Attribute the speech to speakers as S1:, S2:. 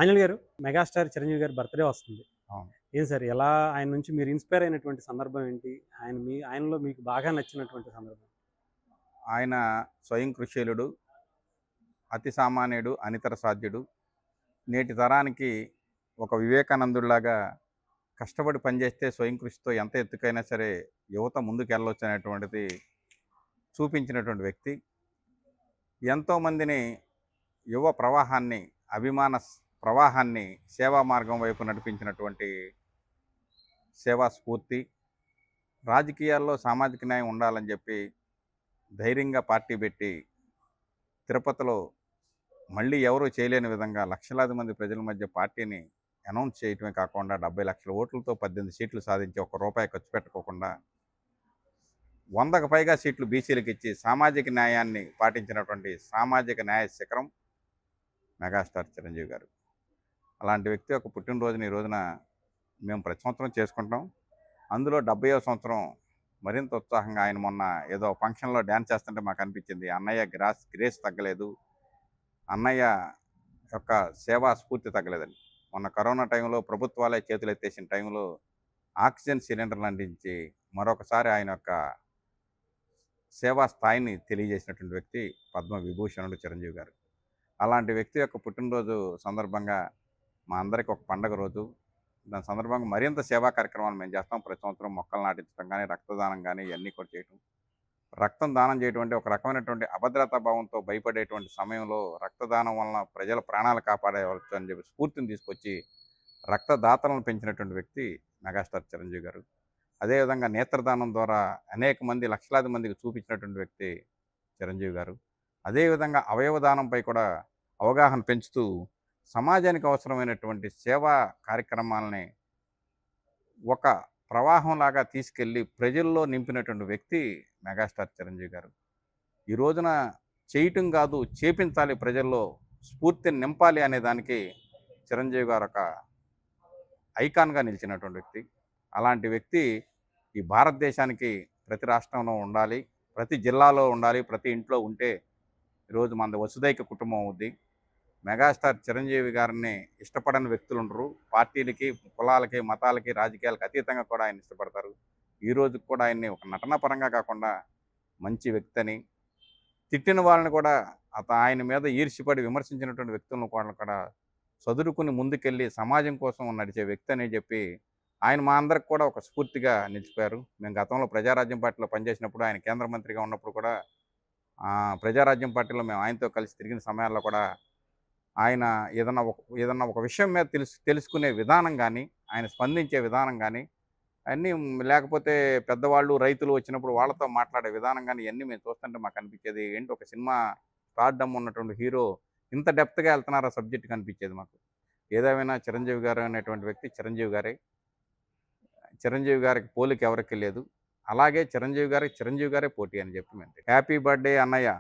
S1: ఆంజనేయులు గారు, మెగాస్టార్ చిరంజీవి గారి బర్త్‌డే వస్తుంది.
S2: అవును.
S1: ఏం సార్ ఎలా ఆయన నుంచి మీరు ఇన్‌స్పైర్ అయినటువంటి సందర్భం ఏంటి? ఆయనలో మీకు బాగా నచ్చినటువంటి సందర్భం?
S2: ఆయన స్వయం కృషిశీలుడు, అతి సామాన్యుడు, అనితర సాధ్యుడు. నేటి తరానికి ఒక వివేకానందుడిలాగా కష్టపడి పనిచేస్తే స్వయం కృషితో ఎంత ఎత్తుకైనా సరే యువత ముందుకెళ్ళొచ్చనేటువంటిది చూపించినటువంటి వ్యక్తి. ఎంతోమందిని యువ ప్రవాహాన్ని, ప్రవాహాన్ని సేవా మార్గం వైపు నడిపించినటువంటి సేవా స్ఫూర్తి. రాజకీయాల్లో సామాజిక న్యాయం ఉండాలని చెప్పి ధైర్యంగా పార్టీ పెట్టి తిరుపతిలో మళ్ళీ ఎవరూ చేయలేని విధంగా లక్షలాది మంది ప్రజల మధ్య పార్టీని అనౌన్స్ చేయటమే కాకుండా 70 లక్షల ఓట్లతో 18 సీట్లు సాధించి ₹1 ఖర్చు పెట్టకోకుండా 100కు పైగా సీట్లు బీసీలకు ఇచ్చి సామాజిక న్యాయాన్ని పాటించినటువంటి సామాజిక న్యాయ శిఖరం మెగాస్టార్ చిరంజీవి గారు. అలాంటి వ్యక్తి యొక్క పుట్టినరోజుని ఈ రోజున మేము ప్రతి సంవత్సరం చేసుకుంటాం. అందులో 70వ సంవత్సరం మరింత ఉత్సాహంగా ఆయన మొన్న ఏదో ఫంక్షన్‌లో డ్యాన్స్ చేస్తుంటే మాకు అనిపించింది. అన్నయ్య గ్రేస్ తగ్గలేదు. అన్నయ్య యొక్క సేవా స్ఫూర్తి తగ్గలేదని. మొన్న కరోనా టైంలో ప్రభుత్వాలే చేతులెత్తేసిన టైంలో ఆక్సిజన్ సిలిండర్లు అందించి మరొకసారి ఆయన యొక్క సేవా స్థాయిని తెలియజేసినటువంటి వ్యక్తి పద్మవిభూషణుడు చిరంజీవి గారు. అలాంటి వ్యక్తి యొక్క పుట్టినరోజు సందర్భంగా మా అందరికీ ఒక పండగ రోజు. దాని సందర్భంగా మరింత సేవా కార్యక్రమాలు మేము చేస్తాం. ప్రతి సంవత్సరం మొక్కలు నాటించడం కానీ, రక్తదానం కానీ ఇవన్నీ కూడా చేయటం. రక్తం దానం చేయడం అంటే ఒక రకమైనటువంటి అభద్రతా భావంతో భయపడేటువంటి సమయంలో రక్తదానం వలన ప్రజల ప్రాణాలు కాపాడవచ్చు అని చెప్పి స్ఫూర్తిని తీసుకొచ్చి రక్తదాతలను పెంచినటువంటి వ్యక్తి మెగాస్టార్ చిరంజీవి గారు. అదేవిధంగా నేత్రదానం ద్వారా అనేక మంది లక్షలాది మందికి చూపించినటువంటి వ్యక్తి చిరంజీవి గారు. అదేవిధంగా అవయవదానంపై కూడా అవగాహన పెంచుతూ సమాజానికి అవసరమైనటువంటి సేవా కార్యక్రమాలని ఒక ప్రవాహంలాగా తీసుకెళ్ళి ప్రజల్లో నింపినటువంటి వ్యక్తి మెగాస్టార్ చిరంజీవి గారు. ఈ రోజున చేయటం కాదు, చేపించాలి, ప్రజల్లో స్ఫూర్తిని నింపాలి అనే దానికి చిరంజీవి గారు ఒక ఐకాన్గా నిలిచినటువంటి వ్యక్తి. అలాంటి వ్యక్తి ఈ భారతదేశానికి ప్రతి రాష్ట్రంలో ఉండాలి, ప్రతి జిల్లాలో ఉండాలి, ప్రతి ఇంట్లో ఉంటే ఈరోజు మనది వసుదైక కుటుంబం అవుద్ది. మెగాస్టార్ చిరంజీవి గారిని ఇష్టపడని వ్యక్తులు ఉండరు. పార్టీలకి, కులాలకి, మతాలకి, రాజకీయాలకు అతీతంగా కూడా ఆయన ఇష్టపడతారు. ఈ రోజుకి కూడా ఆయన్ని ఒక నటన పరంగా కాకుండా మంచి వ్యక్తి అని, తిట్టిన వాళ్ళని కూడా ఆయన మీద ఈర్ష్యపడి విమర్శించినటువంటి వ్యక్తులను కూడా చదురుకుని ముందుకెళ్ళి సమాజం కోసం నడిచే వ్యక్తి అని చెప్పి ఆయన మా అందరికి కూడా ఒక స్ఫూర్తిగా నిలిచిపోయారు. మేము గతంలో ప్రజారాజ్యం పార్టీలో పనిచేసినప్పుడు, ఆయన కేంద్ర మంత్రిగా ఉన్నప్పుడు కూడా ప్రజారాజ్యం పార్టీలో మేము ఆయనతో కలిసి తిరిగిన సమయాల్లో కూడా ఆయన ఏదన్నా ఒక విషయం మీద తెలుసుకునే విధానం కానీ, ఆయన స్పందించే విధానం కానీ, అన్నీ లేకపోతే పెద్దవాళ్ళు, రైతులు వచ్చినప్పుడు వాళ్ళతో మాట్లాడే విధానం కానీ ఇవన్నీ మేము చూస్తుంటే మాకు అనిపించేది, ఏంటి ఒక సినిమా స్టార్డమ్ ఉన్నటువంటి హీరో ఇంత డెప్త్‌గా వెళ్తున్నారా సబ్జెక్ట్‌కి అనిపించేది మాకు. ఏదేమైనా చిరంజీవి గారు అనేటువంటి వ్యక్తి చిరంజీవి గారే. చిరంజీవి గారికి పోలిక ఎవరికీ లేదు. అలాగే చిరంజీవి గారే పోటీ అని చెప్పి మేము హ్యాపీ బర్త్‌డే అన్నయ్య.